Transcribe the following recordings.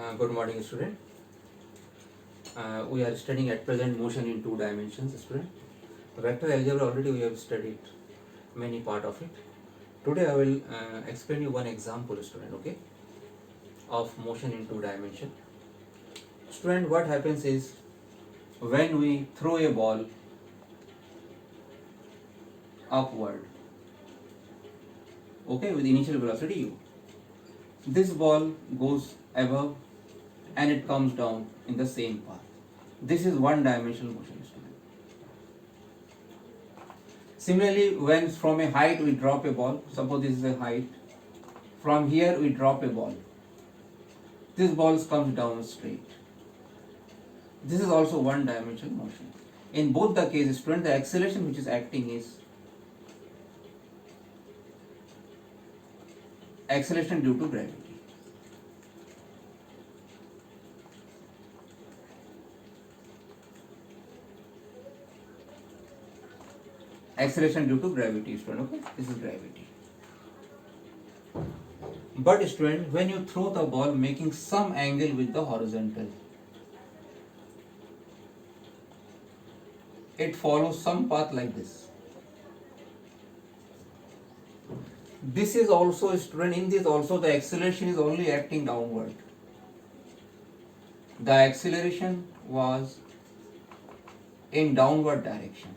Good morning, student. We are studying at present motion in two dimensions, student. Vector algebra already we have studied many part of it. Today I will explain you one example, student, okay, of motion in two dimension. Student, what happens is when we throw a ball upward, okay, with initial velocity u, this ball goes above and it comes down in the same path. This is one dimensional motion, student. Similarly, when from a height we drop a ball, suppose this is a height, from here we drop a ball. This ball comes down straight. This is also one dimensional motion. In both the cases, student, the acceleration which is acting is acceleration due to gravity. Acceleration due to gravity, student, okay? This is gravity. But student, when you throw the ball making some angle with the horizontal, it follows some path like this. This is also, student, in this also the acceleration is only acting downward. The acceleration was in downward direction.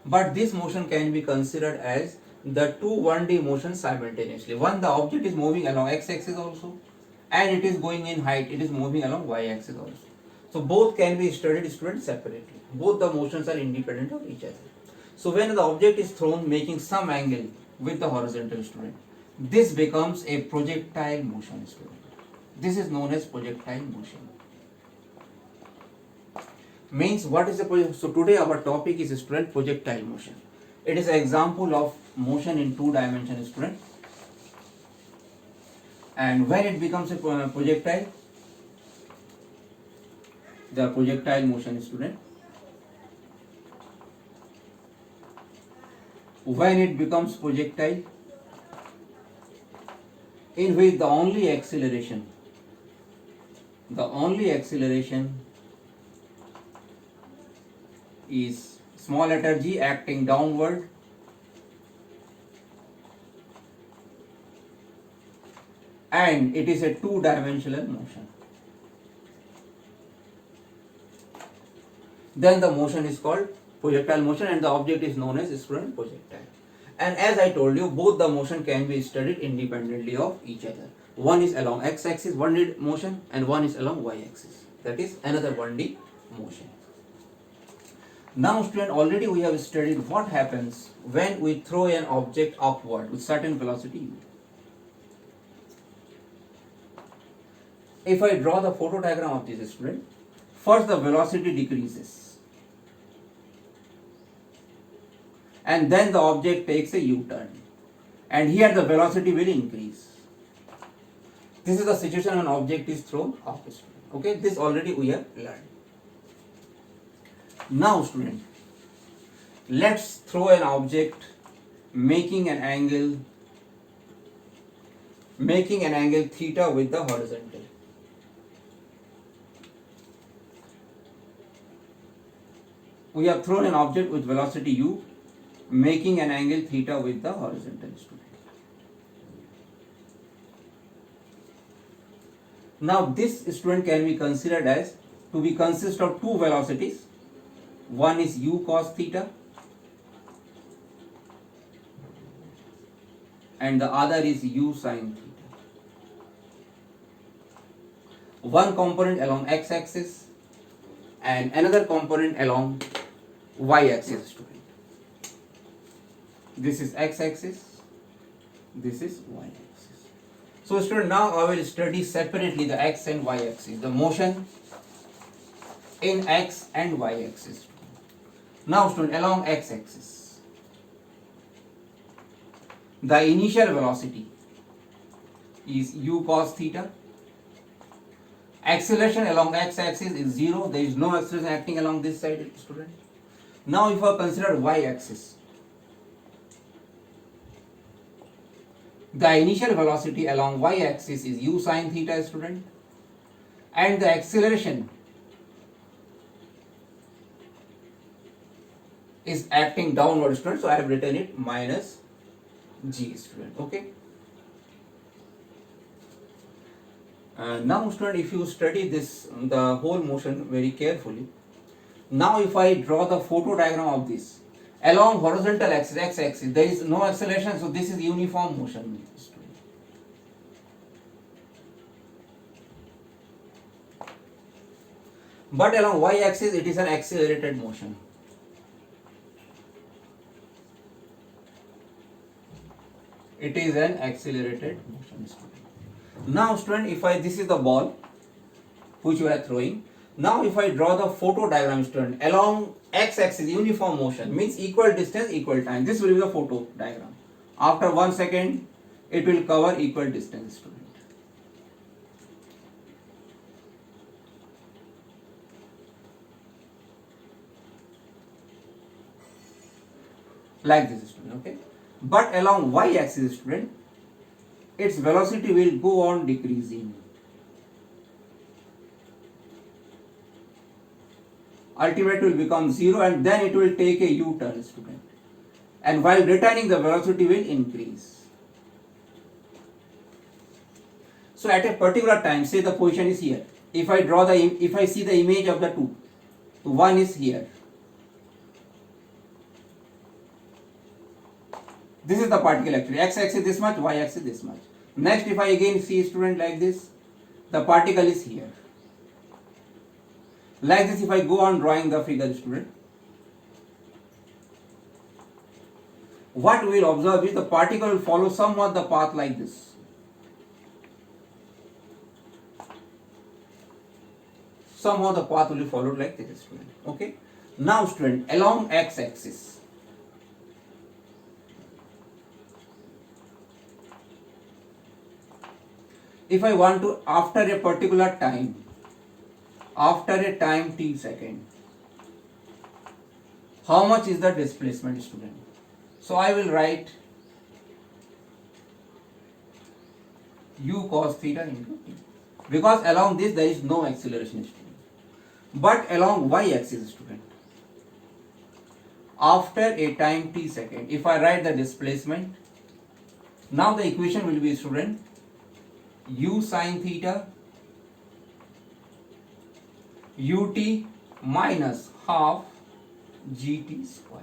But this motion can be considered as the two 1D motions simultaneously. One, the object is moving along x-axis also, and it is going in height, it is moving along y-axis also. So both can be studied, students, separately. Both the motions are independent of each other. So when the object is thrown making some angle with the horizontal, student, this becomes a projectile motion, student. This is known as projectile motion. Means what is the project? So today our topic is, student, projectile motion. It is an example of motion in two dimensions, student. And when it becomes a projectile, the projectile motion, student, when it becomes projectile in which the only acceleration is small letter g acting downward and it is a two-dimensional motion, then the motion is called projectile motion and the object is known as, student, projectile. And as I told you, both the motion can be studied independently of each other. One is along x-axis 1D motion and one is along y-axis, that is another 1D motion. Now, student, already we have studied what happens when we throw an object upward with certain velocity u. If I draw the photo diagram of this, student, first the velocity decreases and then the object takes a U-turn and here the velocity will increase. This is the situation when object is thrown up, student. Okay, this already we have learned. Now, student, let's throw an object making an angle theta with the horizontal. We have thrown an object with velocity u making an angle theta with the horizontal, student. Now this, student, can be considered as to be consist of two velocities. One is u cos theta and the other is u sin theta. One component along x-axis and another component along y-axis, student. This is x-axis, this is y-axis. So, student, now I will study separately the x and y-axis, the motion in x and y-axis. Now, student, along x-axis, the initial velocity is u cos theta. Acceleration along x-axis is 0. There is no acceleration acting along this side, student. Now, if I consider y-axis, The initial velocity along y-axis is u sine theta, student, and the acceleration is acting downward, student. So I have written it minus g, student. Okay. Now, student, if you study this, the whole motion very carefully. Now, if I draw the photo diagram of this along horizontal axis, x-axis, there is no acceleration, so this is uniform motion. But along y-axis, it is an accelerated motion. It is an accelerated motion, student. Now, student, if I, this is the ball which you are throwing. Now, if I draw the photo diagram, student, along x-axis, uniform motion means equal distance, equal time. This will be the photo diagram. After 1 second, it will cover equal distance, student. Like this, student. Okay. But along y-axis, student, its velocity will go on decreasing. Ultimately will become 0 and then it will take a U-turn, student. And while returning, the velocity will increase. So at a particular time, say the position is here. If I draw the, if I see the image of the two, so one is here. This is the particle actually. X-axis this much, y-axis this much. Next, if I again see, student, like this, the particle is here. Like this, if I go on drawing the figure, student, what we will observe is the particle will follow somewhat the path like this. Somehow the path will be followed like this, student. Okay. Now, student, along x-axis, if I want to, after a particular time, after a time t second, how much is the displacement, student? So I will write u cos theta into t, because along this there is no acceleration, student. But along y-axis, student, after a time t second, if I write the displacement, now the equation will be, student, u sine theta ut minus half gt square.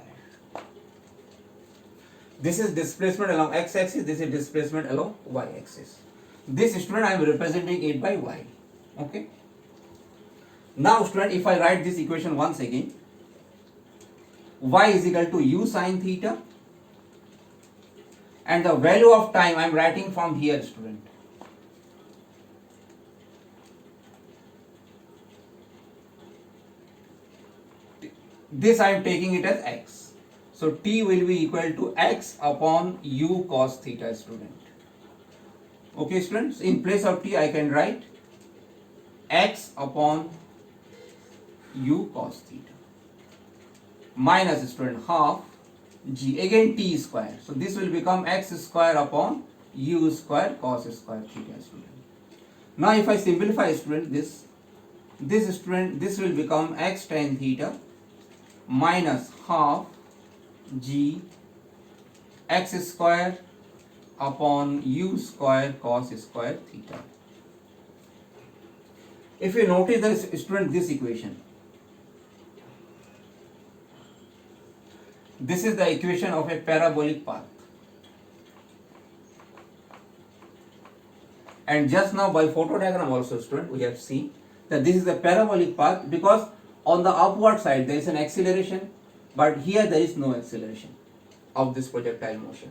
This is displacement along x-axis, this is displacement along y-axis. This, student, I am representing it by y. Okay. Now, student, if I write this equation once again, y is equal to u sine theta, and the value of time I am writing from here, student. This I am taking it as x. So t will be equal to x upon u cos theta, student. Okay, students, in place of t I can write x upon u cos theta minus, student, half g, again t square. So this will become x square upon u square cos square theta, student. Now if I simplify, student, this student, this will become x tan theta minus half g x square upon u square cos square theta. If you notice this, student, this equation, this is the equation of a parabolic path. And just now by photo diagram also, student, we have seen that this is the parabolic path, because on the upward side there is an acceleration, but here there is no acceleration of this projectile motion.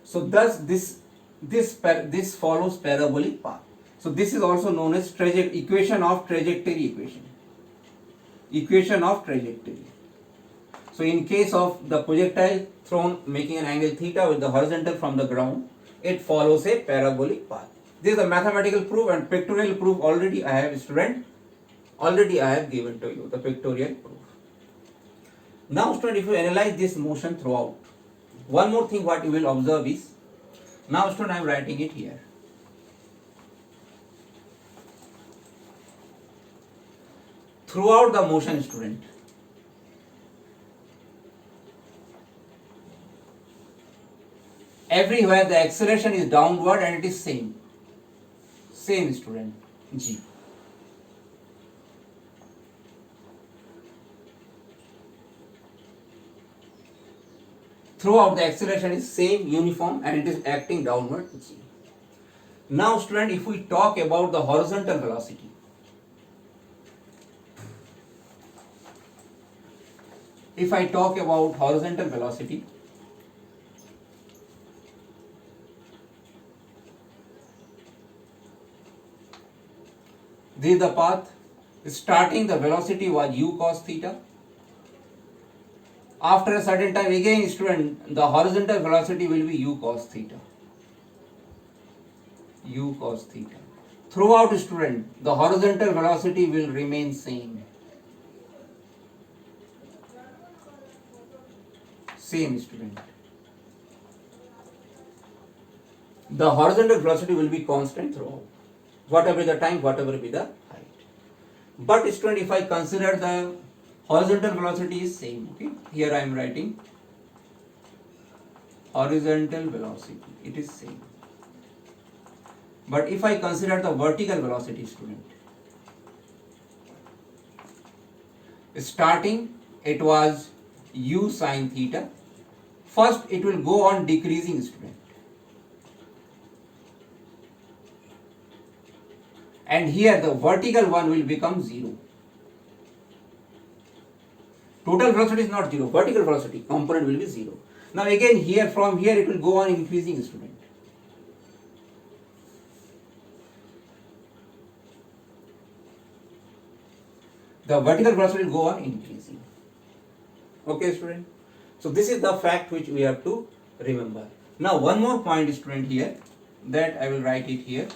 So thus this follows parabolic path. So this is also known as equation of trajectory equation. Equation of trajectory. So in case of the projectile thrown making an angle theta with the horizontal from the ground, it follows a parabolic path. This is the mathematical proof, and pictorial proof already I have, student, already I have given to you the pictorial proof. Now, student, if you analyze this motion throughout, one more thing what you will observe is Now student, I am writing it here. Throughout the motion, student, everywhere the acceleration is downward and it is same student, G. Throughout the acceleration is same, uniform, and it is acting downward, G. Now student, if we talk about the horizontal velocity, if I talk about horizontal velocity, this is the path. Starting the velocity was u cos theta. After a certain time, again student, the horizontal velocity will be u cos theta. U cos theta. Throughout student, the horizontal velocity will remain same. Same student. The horizontal velocity will be constant throughout. Whatever the time, whatever be the height. But student, if I consider the horizontal velocity is same, okay? Here I am writing horizontal velocity, it is same. But if I consider the vertical velocity, student, starting it was u sin theta. First it will go on decreasing, student. And here the vertical one will become 0. Total velocity is not 0, vertical velocity component will be 0. Now again here, from here it will go on increasing, student. The vertical velocity will go on increasing. Okay student. So this is the fact which we have to remember. Now one more point, student, here, that I will write it here.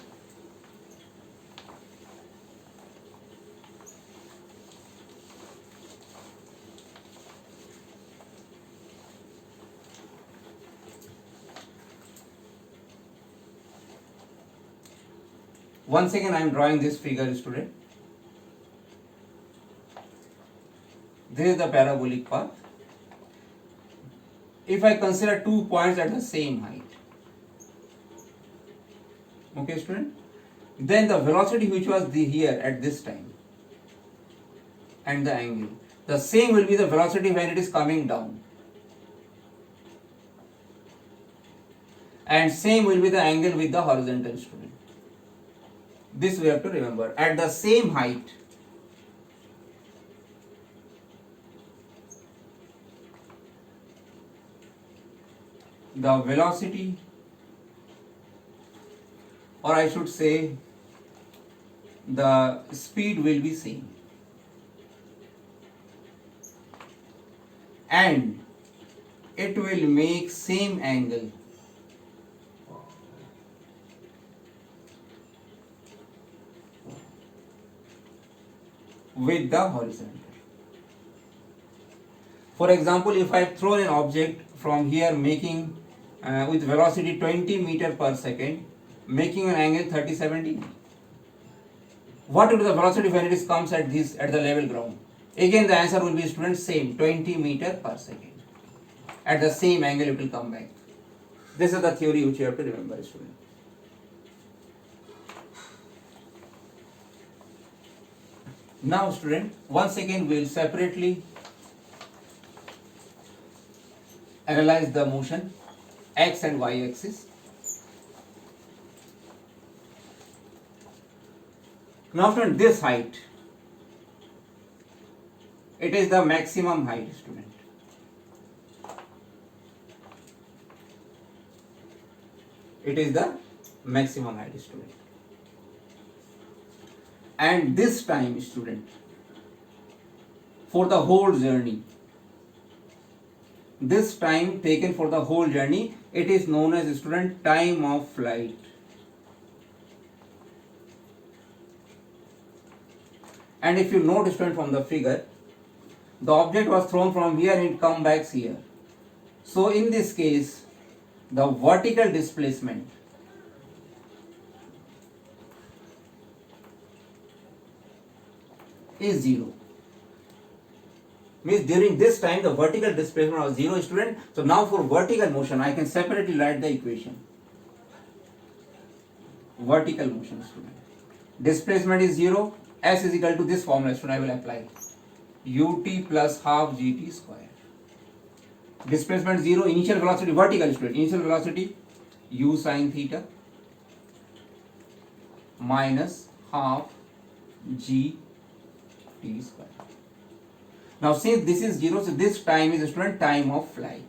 Once again I am drawing this figure, student. This is the parabolic path. If I consider two points at the same height, okay student, then the velocity which was here at this time and the angle, the same will be the velocity when it is coming down, and same will be the angle with the horizontal, student. This we have to remember. At the same height, the velocity, or I should say the speed, will be same, and it will make same angle with the horizontal. For example, if I throw an object from here making with velocity 20 meter per second, making an angle 37 degree, what will be the velocity when it comes at the level ground? Again the answer will be, student, same, 20 meter per second. At the same angle it will come back. This is the theory which you have to remember, student. Now student, once again we will separately analyze the motion x and y axis. Now student, this height, it is the maximum height, student. It is the maximum height, student. And this time, student, for the whole journey, this time taken for the whole journey, it is known as, student, time of flight. And if you note, student, from the figure, the object was thrown from here and it come back here. So in this case, the vertical displacement is 0. Means during this time the vertical displacement was 0, student. So now for vertical motion I can separately write the equation. Vertical motion, student. Displacement is 0, s is equal to this formula, student. I will apply ut plus half gt square. Displacement 0, initial velocity vertical, student. Initial velocity u sin theta minus half g t square. Now since this is 0, so this time is, student, time of flight.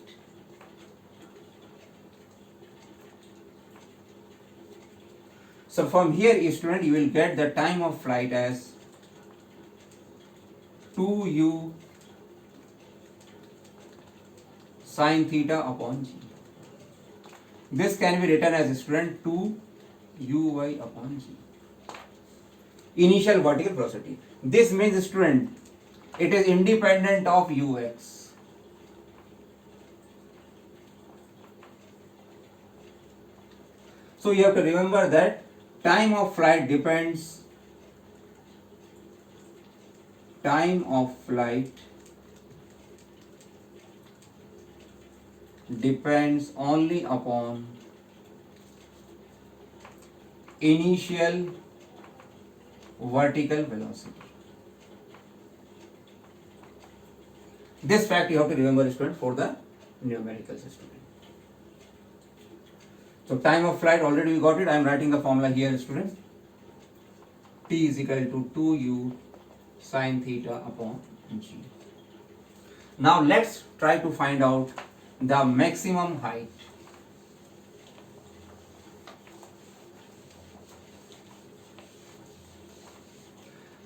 So from here, student, you will get the time of flight as 2u sin theta upon g. This can be written as, student, 2uy upon g. Initial vertical velocity. This means, student, it is independent of ux. So you have to remember that time of flight depends only upon initial vertical velocity. This fact you have to remember, student, for the numerical system. So time of flight already we got it. I am writing the formula here, student. T is equal to 2u sin theta upon g. Now let's try to find out the maximum height.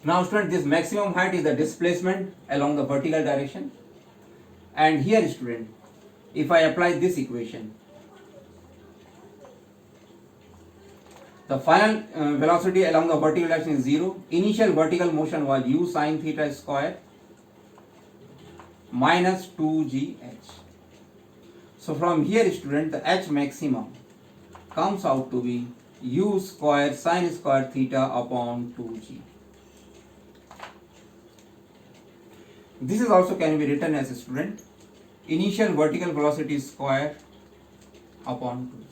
Now, student, this maximum height is the displacement along the vertical direction. And here, student, if I apply this equation, the final velocity along the vertical direction is 0. Initial vertical motion was u sin theta square minus 2gh. So from here, student, the h maximum comes out to be u square sin square theta upon 2g. This is also can be written as, student, initial vertical velocity square upon 2g.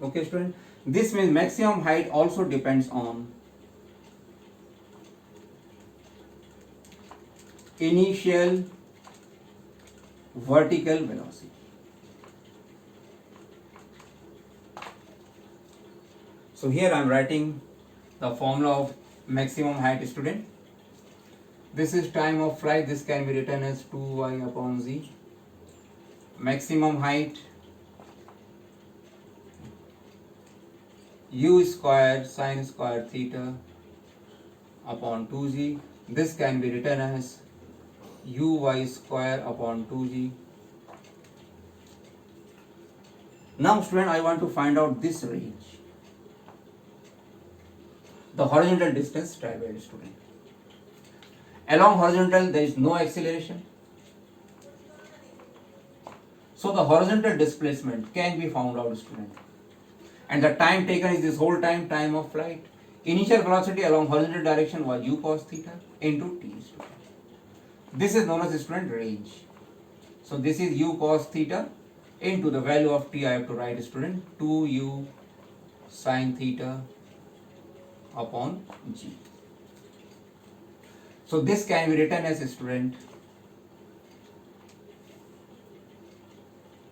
Okay, student. This means maximum height also depends on initial vertical velocity. So here I am writing the formula of maximum height, student. This is time of flight. This can be written as 2y upon z. Maximum height u square sin square theta upon 2g. This can be written as uy square upon 2g. Now, student, I want to find out this range, the horizontal distance traveled, student. Along horizontal there is no acceleration, so the horizontal displacement can be found out, student. And the time taken is this whole time of flight. Initial velocity along horizontal direction was u cos theta into t, student. This is known as, student, range. So this is u cos theta into the value of t I have to write, student, 2u sin theta upon g. So this can be written as, student,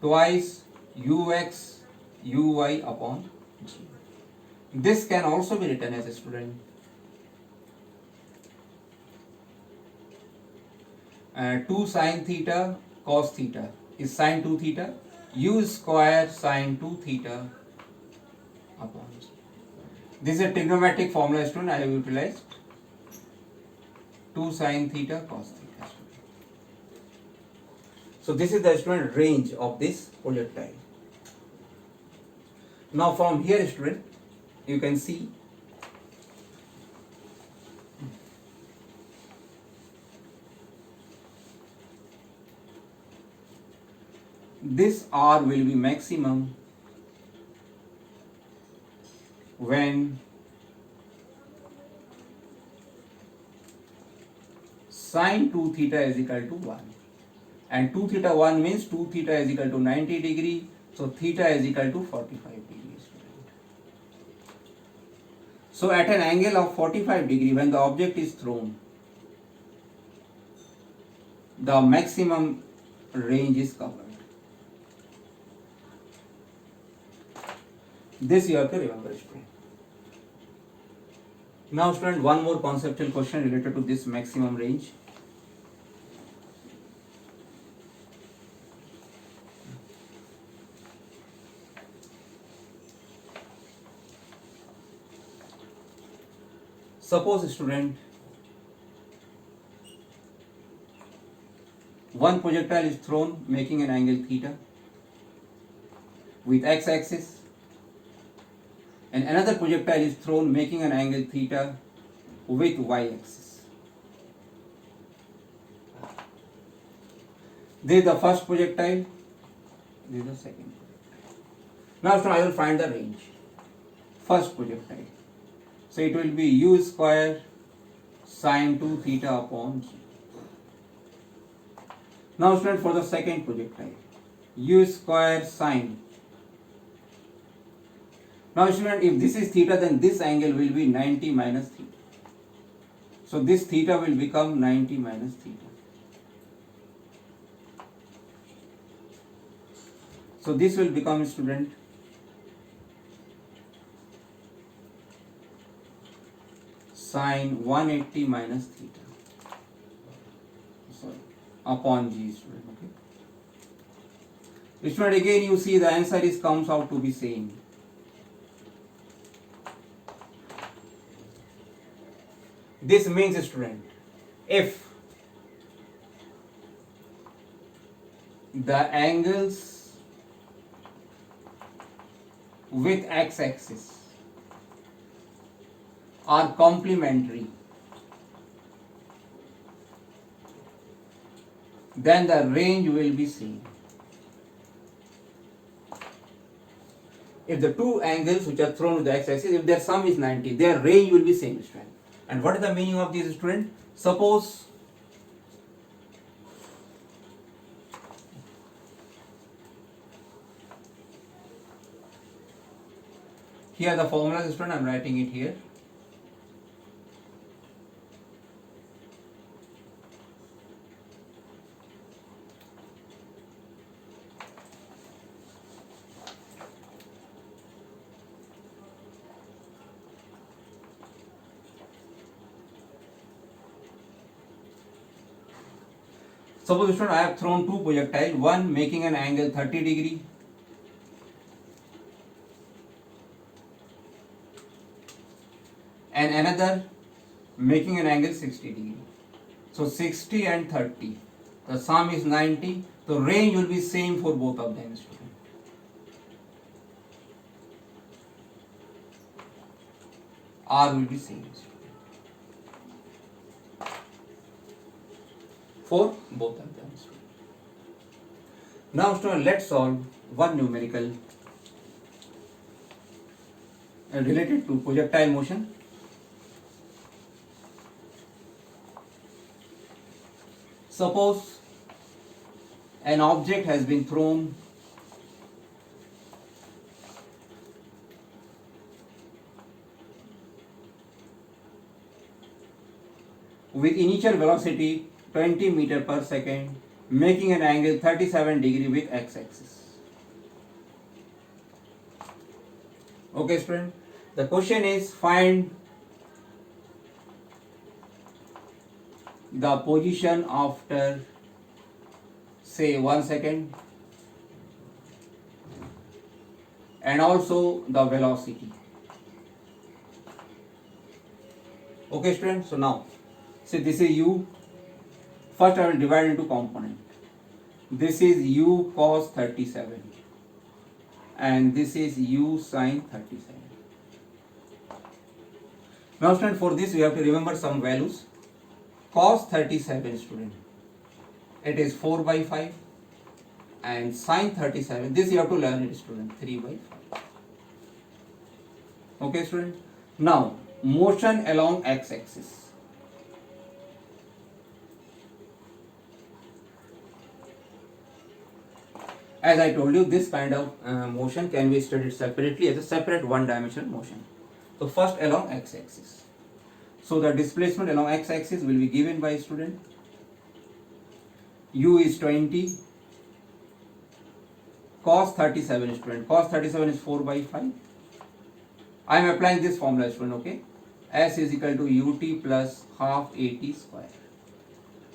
twice ux uy upon g. This can also be written as, student, 2 sin theta cos theta is sin 2 theta, u square sin 2 theta upon g. This is a trigonometric formula, student, I have utilized. 2 sin theta cos theta. So this is the, student, range of this projectile. Now from here, student, you can see this R will be maximum when sine 2 theta is equal to 1, and 2 theta 1 means 2 theta is equal to 90 degree, so theta is equal to 45 degrees. So at an angle of 45 degree, when the object is thrown, the maximum range is covered. This you have to remember, student. Now student, one more conceptual question related to this maximum range. Suppose student, one projectile is thrown making an angle theta with x-axis, and another projectile is thrown making an angle theta with y-axis. This is the first projectile, this is the second projectile. Now I will find the range. First projectile. So it will be u square sine 2 theta upon g. Now student, for the second projectile, u square sine. Now student, if this is theta, then this angle will be 90 minus theta. So this theta will become 90 minus theta. So this will become, student, sine 180 minus theta, sorry, upon g, student. Okay. Student, again you see the answer is comes out to be same. This means, student, if the angles with x-axis are complementary, then the range will be same. If the two angles which are thrown with the x-axis, if their sum is 90, their range will be same, student. And what is the meaning of this, student? Suppose here the formula, student, I am writing it here. Suppose, student, I have thrown two projectiles, one making an angle 30 degree and another making an angle 60 degree. So 60 and 30, the sum is 90, the range will be same for both of them, student. R will be same for both of them. Now student, let's solve one numerical related to projectile motion. Suppose an object has been thrown with initial velocity 20 meter per second, making an angle 37 degree with x-axis. Okay, student. The question is, find the position after say 1 second and also the velocity. Okay, student. So now, say this is u. First I will divide into component. This is u cos 37 and this is u sin 37. Now student, for this we have to remember some values. Cos 37, student, it is 4 by 5. and sine 37, this you have to learn it student, 3 by 5. Okay student. Now motion along x-axis. As I told you, this kind of motion can be studied separately as a separate one-dimensional motion. So first along x-axis. So the displacement along x-axis will be given by student. U is 20, cos 37 student. Cos 37 is 4 by 5. I am applying this formula student, okay. S is equal to ut plus half at square.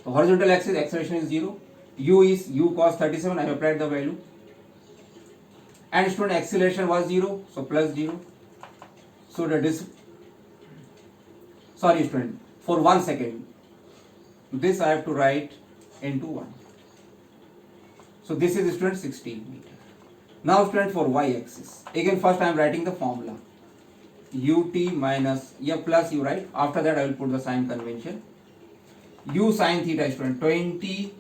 So horizontal axis acceleration is 0. U is u cos 37, I have applied the value. And student acceleration was 0, so plus 0. So the sorry student, for 1 second, this I have to write into 1. So this is student 16 meter. Now student for y axis, again first I am writing the formula. Ut minus, plus you write, after that I will put the sign convention. U sin theta student, 20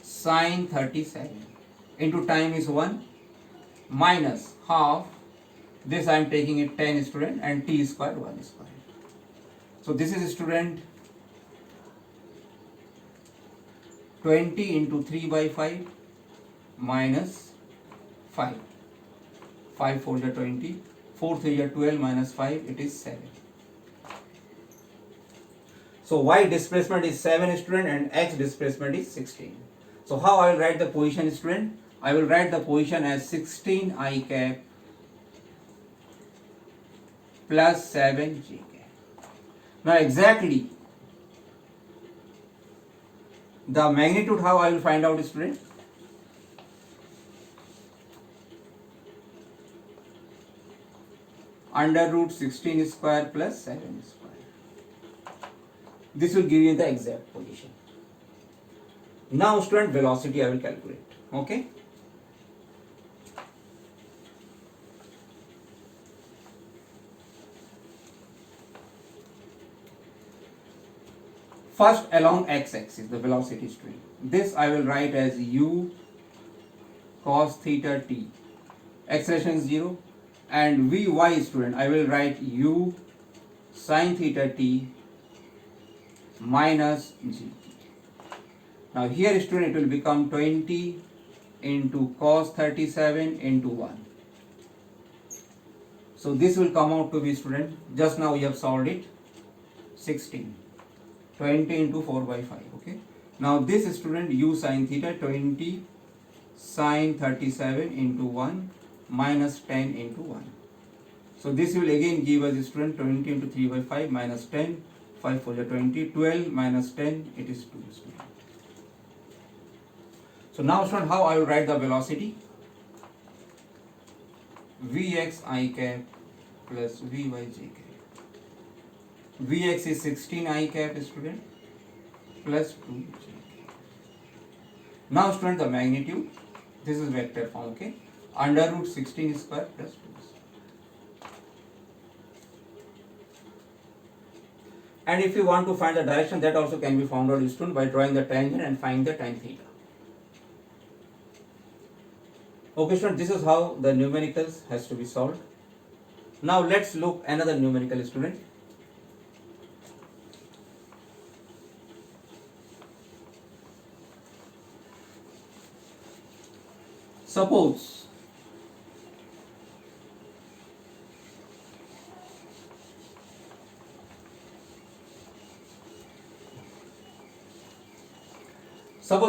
sin 37 into time is 1 minus half, this I am taking it 10 student, and t square 1 square. So this is student 20 into 3 by 5 minus 5. 5 4 is 20, 4 3 is 12 minus 5, it is 7. So y displacement is 7 student and x displacement is 16. So how I will write the position student? I will write the position as 16 I cap plus 7 j cap. Now exactly the magnitude, how I will find out student? Under root 16 square plus 7 square. This will give you the exact position. Now student velocity I will calculate. Okay. First along x-axis, the velocity stream. This I will write as u cos theta t. Acceleration is 0. And vy student, I will write u sin theta t minus g. Now here student, it will become 20 into cos 37 into 1. So this will come out to be student, just now we have solved it, 16. 20 into 4 by 5, okay. Now this student, u sin theta, 20 sin 37 into 1 minus 10 into 1. So this will again give us student 20 into 3 by 5 minus 10, 5 4 is 20, 12 minus 10, it is 2 student. So now student, how I will write the velocity? Vx I cap plus Vy j cap. Vx is 16 I cap student plus 2 j cap. Now student, the magnitude, this is vector form, okay. Under root 16 square plus 2. And if you want to find the direction, that also can be found out student by drawing the tangent and find the tan theta. Okay student, this is how the numericals has to be solved. Now let's look another numerical student. Suppose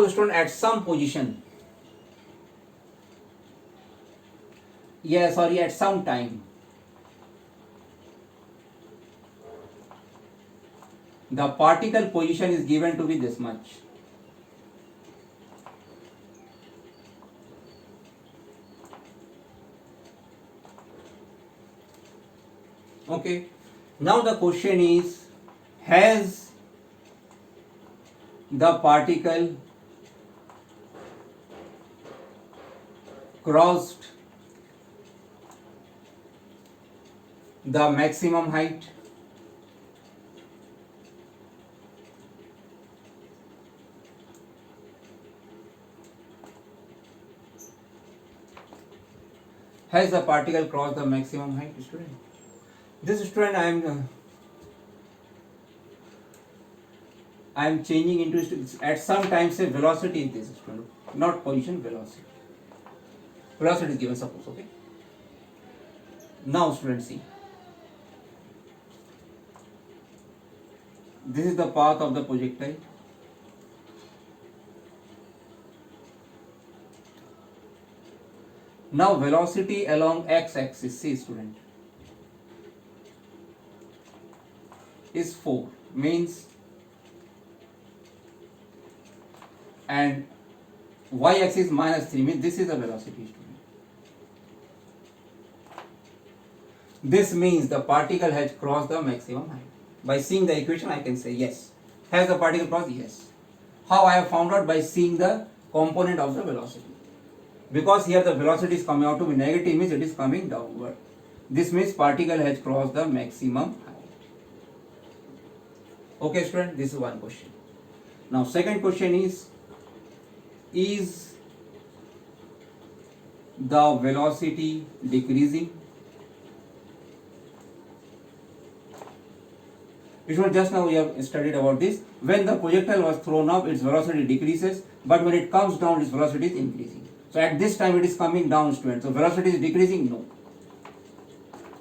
student, at some position, at some time, the particle position is given to be this much. Okay. Now the question is, has the particle crossed the maximum height? Has the particle crossed the maximum height, student? This student I am changing into at some time say velocity is this student, not position, velocity. Velocity is given, suppose, okay. Now student see. This is the path of the projectile. Now velocity along x-axis, see student, is 4, means, and y-axis minus 3, means this is the velocity, student. This means the particle has crossed the maximum height. By seeing the equation I can say yes. Has the particle crossed? Yes. How I have found out? By seeing the component of the velocity. Because here the velocity is coming out to be negative, means it is coming downward. This means particle has crossed the maximum height. Okay student, this is one question. Now second question is the velocity decreasing? Just now we have studied about this. When the projectile was thrown up, its velocity decreases, but when it comes down, its velocity is increasing. So at this time it is coming down, student. So velocity is decreasing? No.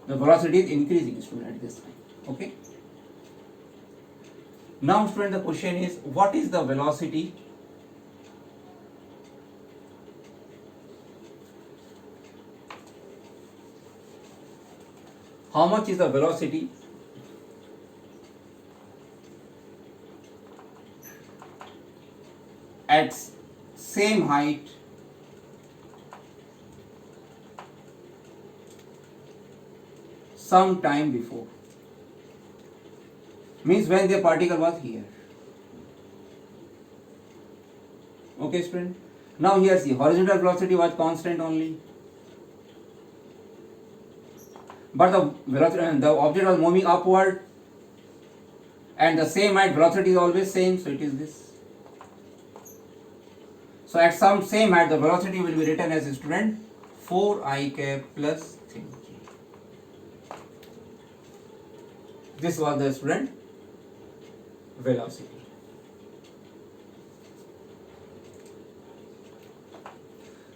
The velocity is increasing, student, at this time. Okay. Now student, the question is, what is the velocity how much is the velocity at same height some time before? Means when the particle was here. Okay student. Now here see, horizontal velocity was constant only, but the velocity, the object was moving upward, and the same height, velocity is always same, so it is this. So at some same height, the velocity will be written as, student, 4i cap plus 3k. This was the, student, velocity.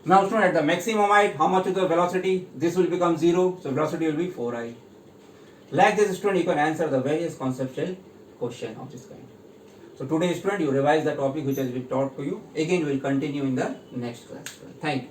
Now student, at the maximum height, how much is the velocity? This will become 0, so velocity will be 4i. Like this student, you can answer the various conceptual question of this kind. So today student, you revise the topic which has been taught to you. Again we will continue in the next class. Thank you.